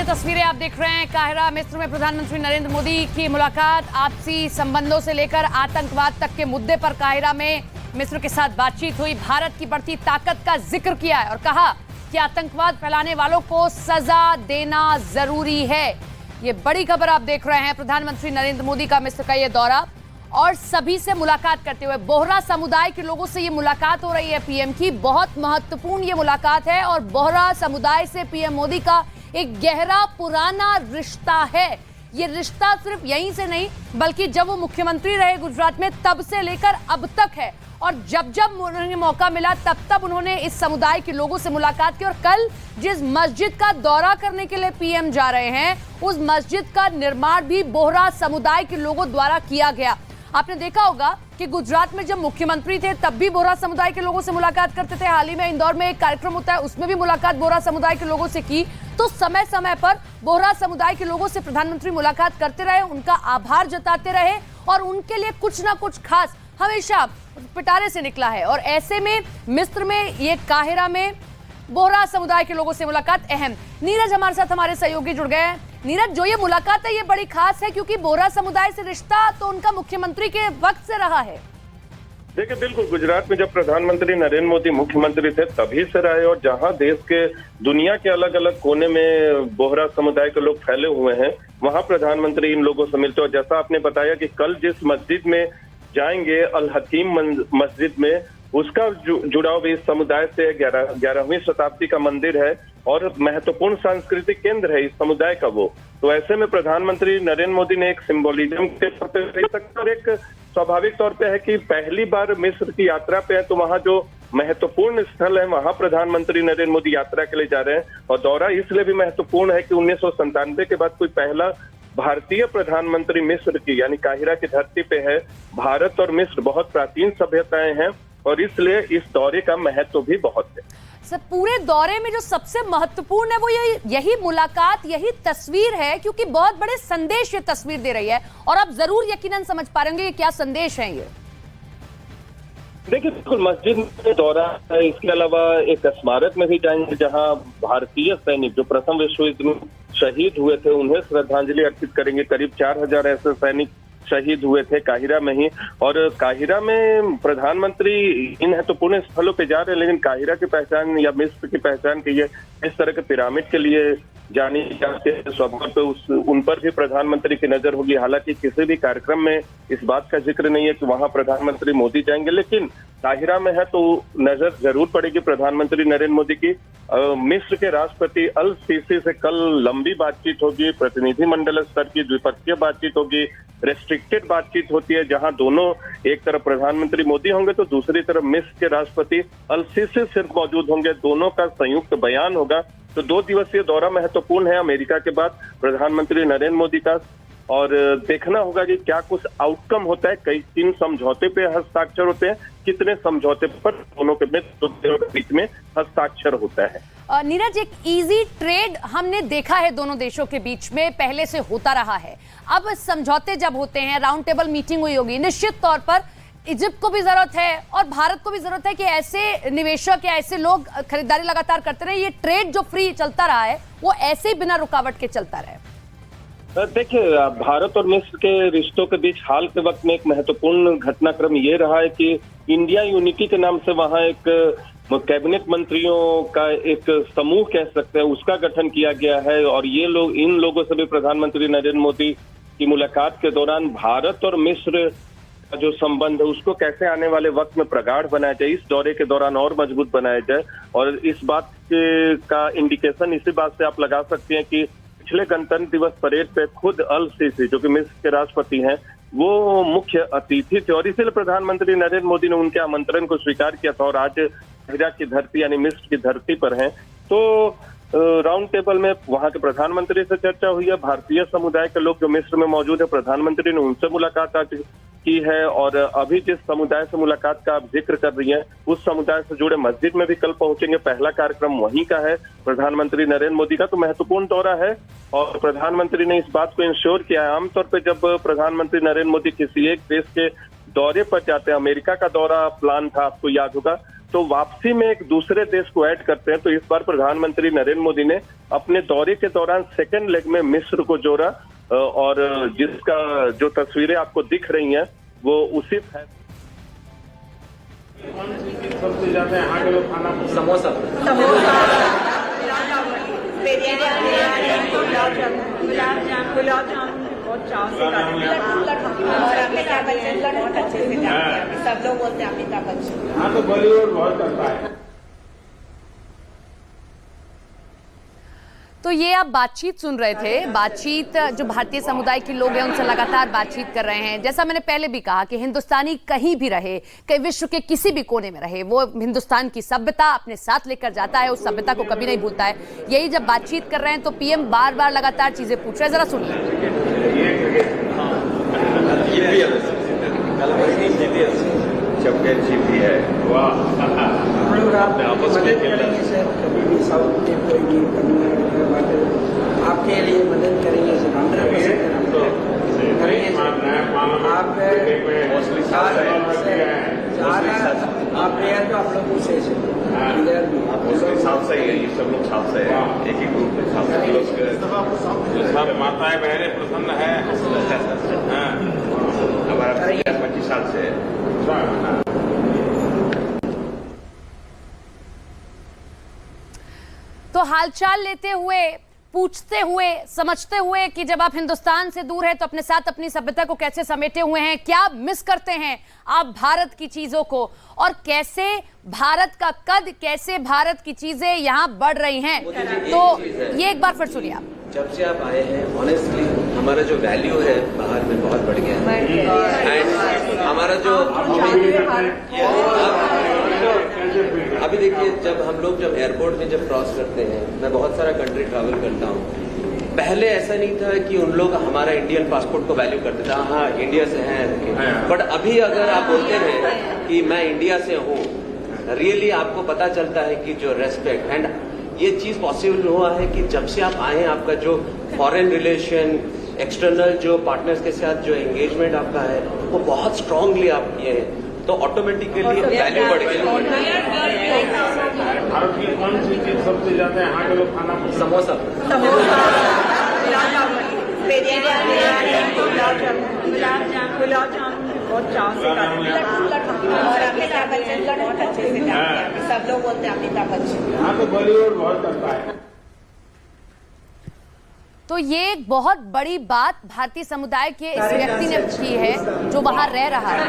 तस्वीरें आप देख रहे हैं काहिरा मिस्र में प्रधानमंत्री नरेंद्र मोदी की मुलाकात, आपसी संबंधों से लेकर आतंकवाद तक के मुद्दे पर काहिरा में मिस्र के साथ बातचीत हुई। भारत की बढ़ती ताकत का जिक्र किया है और कहा कि आतंकवाद फैलाने वालों को सजा देना जरूरी है। ये बड़ी खबर आप देख रहे हैं, प्रधानमंत्री नरेंद्र मोदी का मिस्र का ये दौरा और सभी से मुलाकात करते हुए बोहरा समुदाय के लोगों से ये मुलाकात हो रही है पीएम की। बहुत महत्वपूर्ण ये मुलाकात है और बोहरा समुदाय से पीएम मोदी का एक गहरा पुराना रिश्ता है। ये रिश्ता सिर्फ यहीं से नहीं बल्कि जब वो मुख्यमंत्री रहे गुजरात में तब से लेकर अब तक है और जब जब उन्हें मौका मिला तब तब उन्होंने इस समुदाय के लोगों से मुलाकात की। और कल जिस मस्जिद का दौरा करने के लिए पीएम जा रहे हैं उस मस्जिद का निर्माण भी बोहरा समुदाय के लोगों द्वारा किया गया। आपने देखा होगा कि गुजरात में जब मुख्यमंत्री थे तब भी बोहरा समुदाय के लोगों से मुलाकात करते थे। हाल ही में इंदौर में एक कार्यक्रम होता है उसमें भी मुलाकात बोहरा समुदाय के लोगों से की। तो समय समय पर बोहरा समुदाय के लोगों से प्रधानमंत्री मुलाकात करते रहे, उनका आभार जताते रहे और उनके लिए कुछ ना कुछ खास हमेशा पिटारे से निकला है। और ऐसे में मिस्र में ये काहिरा में बोहरा समुदाय के लोगों से मुलाकात अहम। नीरज हमारे साथ हमारे सहयोगी जुड़ गए हैं। नीरज, जो ये मुलाकात है ये बड़ी खास है क्योंकि बोहरा समुदाय से रिश्ता तो उनका मुख्यमंत्री के वक्त से रहा है। देखिए, बिल्कुल गुजरात में जब प्रधानमंत्री नरेंद्र मोदी मुख्यमंत्री थे तभी से रहे और जहां देश के दुनिया के अलग अलग कोने में बोहरा समुदाय के लोग फैले हुए हैं वहां प्रधानमंत्री इन लोगों से मिलते। और जैसा आपने बताया कि कल जिस मस्जिद में जाएंगे अल हकीम मस्जिद में, उसका जुड़ाव इस समुदाय से 11वीं शताब्दी का मंदिर है और महत्वपूर्ण सांस्कृतिक केंद्र है इस समुदाय का वो। तो ऐसे में प्रधानमंत्री नरेंद्र मोदी ने एक सिंबोलिज्म के तौर पे कह सकते और एक स्वाभाविक तौर पे है कि पहली बार मिस्र की यात्रा पे है तो वहाँ जो महत्वपूर्ण स्थल है वहाँ प्रधानमंत्री नरेंद्र मोदी यात्रा के लिए जा रहे हैं। और दौरा इसलिए भी महत्वपूर्ण है कि 1997 के बाद कोई पहला भारतीय प्रधानमंत्री मिस्र की यानी काहिरा की धरती पे है। भारत और मिस्र बहुत प्राचीन सभ्यताएं हैं और इसलिए इस दौरे का महत्व भी बहुत है। सर, पूरे दौरे में जो सबसे महत्वपूर्ण है वो यही मुलाकात, यही तस्वीर है क्योंकि बहुत बड़े संदेश ये तस्वीर दे रही है और आप जरूर यकीनन समझ पा रहे होंगे क्या संदेश है ये। देखिए, बिल्कुल मस्जिद में दौरा है, इसके अलावा एक स्मारक में भी जाएंगे जहां भारतीय सैनिक जो प्रथम विश्व युद्ध में शहीद हुए थे उन्हें श्रद्धांजलि अर्पित करेंगे। करीब 4000 ऐसे सैनिक शहीद हुए थे काहिरा में ही। और काहिरा में प्रधानमंत्री इन महत्वपूर्ण स्थलों पे जा रहे हैं लेकिन काहिरा की पहचान या मिस्र की पहचान के लिए इस तरह के पिरामिड के लिए जानी जाती है। स्वभाव पे उन पर भी प्रधानमंत्री की नजर होगी। हालांकि किसी भी कार्यक्रम में इस बात का जिक्र नहीं है कि वहां प्रधानमंत्री मोदी जाएंगे, लेकिन काहिरा में है तो नजर जरूर पड़ेगी प्रधानमंत्री नरेंद्र मोदी की। मिस्र के राष्ट्रपति अल सीसी से कल लंबी बातचीत होगी, प्रतिनिधिमंडल स्तर की द्विपक्षीय बातचीत होगी, रेस्ट्रिक्टेड बातचीत होती है जहां दोनों एक तरफ प्रधानमंत्री मोदी होंगे तो दूसरी तरफ मिस्र के राष्ट्रपति अल सीसी सिर्फ मौजूद होंगे। दोनों का संयुक्त बयान होगा। तो 2 दिवसीय दौरा महत्वपूर्ण है अमेरिका के बाद प्रधानमंत्री नरेंद्र मोदी का। और देखना होगा कि क्या कुछ आउटकम होता है, कई 3 समझौते पे हस्ताक्षर होते हैं, कितने समझौते पर दोनों के बीच में हस्ताक्षर होता है। नीरज, एक इजी ट्रेड हमने देखा है दोनों देशों के बीच में पहले से होता रहा है। अब समझौते जब होते हैं, राउंड टेबल मीटिंग हुई होगी, निश्चित तौर पर इजिप्ट को भी जरूरत है और भारत को भी जरूरत है कि ऐसे निवेशक या ऐसे लोग खरीदारी लगातार करते रहे। ये ट्रेड जो फ्री चलता रहा है वो ऐसे ही बिना रुकावट के चलता रहे। देखिए, भारत और मिस्र के रिश्तों के बीच हाल के वक्त में एक महत्वपूर्ण घटनाक्रम ये रहा है कि इंडिया यूनिटी के नाम से वहाँ एक कैबिनेट मंत्रियों का एक समूह कह सकते हैं उसका गठन किया गया है। और ये लोग, इन लोगों से भी प्रधानमंत्री नरेंद्र मोदी की मुलाकात के दौरान भारत और मिस्र का जो संबंध है उसको कैसे आने वाले वक्त में प्रगाढ़ बनाया जाए, इस दौरे के दौरान और मजबूत बनाया जाए। और इस बात का इंडिकेशन इसी बात से आप लगा सकते हैं कि पिछले गणतंत्र दिवस परेड पे खुद अल सीसी जो कि मिस्र के राष्ट्रपति हैं वो मुख्य अतिथि थे और इसलिए प्रधानमंत्री नरेंद्र मोदी ने उनके आमंत्रण को स्वीकार किया था और आज काहिरा की धरती यानी मिस्र की धरती पर हैं। तो राउंड टेबल में वहां के प्रधानमंत्री से चर्चा हुई है। भारतीय समुदाय के लोग जो मिस्र में मौजूद है प्रधानमंत्री ने उनसे मुलाकात आज की है। और अभी जिस समुदाय से मुलाकात का आप जिक्र कर रही हैं उस समुदाय से जुड़े मस्जिद में भी कल पहुंचेंगे। पहला कार्यक्रम वहीं का है प्रधानमंत्री नरेंद्र मोदी का। तो महत्वपूर्ण दौरा है और प्रधानमंत्री ने इस बात को इंश्योर किया है। आमतौर पर जब प्रधानमंत्री नरेंद्र मोदी किसी एक देश के दौरे पर जाते हैं, अमेरिका का दौरा प्लान था आपको याद होगा, तो वापसी में एक दूसरे देश को ऐड करते हैं। तो इस बार प्रधानमंत्री नरेंद्र मोदी ने अपने दौरे के दौरान सेकेंड लेग में मिस्र को जोड़ा और जिसका जो तस्वीरें आपको दिख रही हैं वो उसी सबसे ज्यादा यहाँ के लोग खाना समोसा गुलाब जामुन बहुत चाव से खाते हैं और अमिताभ बच्चन बहुत अच्छे से खाते हैं। सब लोग बोलते हैं अमिताभ बच्चन। यहाँ तो बॉलीवुड बहुत करता है। तो ये आप बातचीत सुन रहे थे। बातचीत जो भारतीय समुदाय के लोग हैं उनसे लगातार बातचीत कर रहे हैं। जैसा मैंने पहले भी कहा कि हिंदुस्तानी कहीं भी रहे, कहीं विश्व के किसी भी कोने में रहे, वो हिंदुस्तान की सभ्यता अपने साथ लेकर जाता है, उस सभ्यता को कभी नहीं भूलता है। यही जब बातचीत कर रहे हैं तो पीएम बार बार लगातार चीजें पूछ रहे हैं। जरा सुनिए। जीती है वाह मदद करेंगे सर, कभी भी साउथ में कोई गेम करना आपके लिए मदद करेंगे सर, 100% करेंगे आप रेयर तो आप लोगों से इधर भी साफ सही है। ये सब लोग साफ सही है, एक ही ग्रुप में सब माताएं बहनें प्रसन्न है। हमारा 25 साल से तो हालचाल लेते हुए, पूछते हुए, समझते हुए कि जब आप हिंदुस्तान से दूर हैं तो अपने साथ अपनी सभ्यता को कैसे समेटे हुए हैं, क्या मिस करते हैं आप भारत की चीजों को, और कैसे भारत का कद, कैसे भारत की चीजें यहां बढ़ रही हैं। तो ये एक बार फिर सुनिए आप। जब से आप आए हैं ऑनेस्टली हमारा जो वैल्यू है बाहर में बहुत बढ़ गया है। एंड हमारा जो अभी देखिए जब हम लोग जब एयरपोर्ट में जब क्रॉस करते हैं, मैं बहुत सारा कंट्री ट्रैवल करता हूँ। पहले ऐसा नहीं था कि उन लोग हमारा इंडियन पासपोर्ट को वैल्यू करते थे, हाँ इंडिया से हैं, बट अभी अगर आप बोलते हैं कि मैं इंडिया से हूँ, रियली आपको पता चलता है कि जो रेस्पेक्ट एंड ये चीज पॉसिबल हुआ है कि जब से आप आए हैं, आपका जो फॉरेन रिलेशन, एक्सटर्नल जो पार्टनर्स के साथ जो एंगेजमेंट आपका है वो बहुत स्ट्रांगली आप किए हैं, तो ऑटोमेटिकली वैल्यू बढ़ गई। भारत की कौन सी चीज सबसे ज्यादा यहाँ के लोग खाना समोसा गुलाब जामुन बहुत चाव से खाते हैं और अमिताभ बच्चन बहुत अच्छे से खाते हैं। सब लोग बोलते हैं अमिताभ बच्चन। यहाँ तो बॉलीवुड बहुत करता है। तो ये एक बहुत बड़ी बात भारतीय समुदाय के इस व्यक्ति ने की है जो वहां रह रहा है।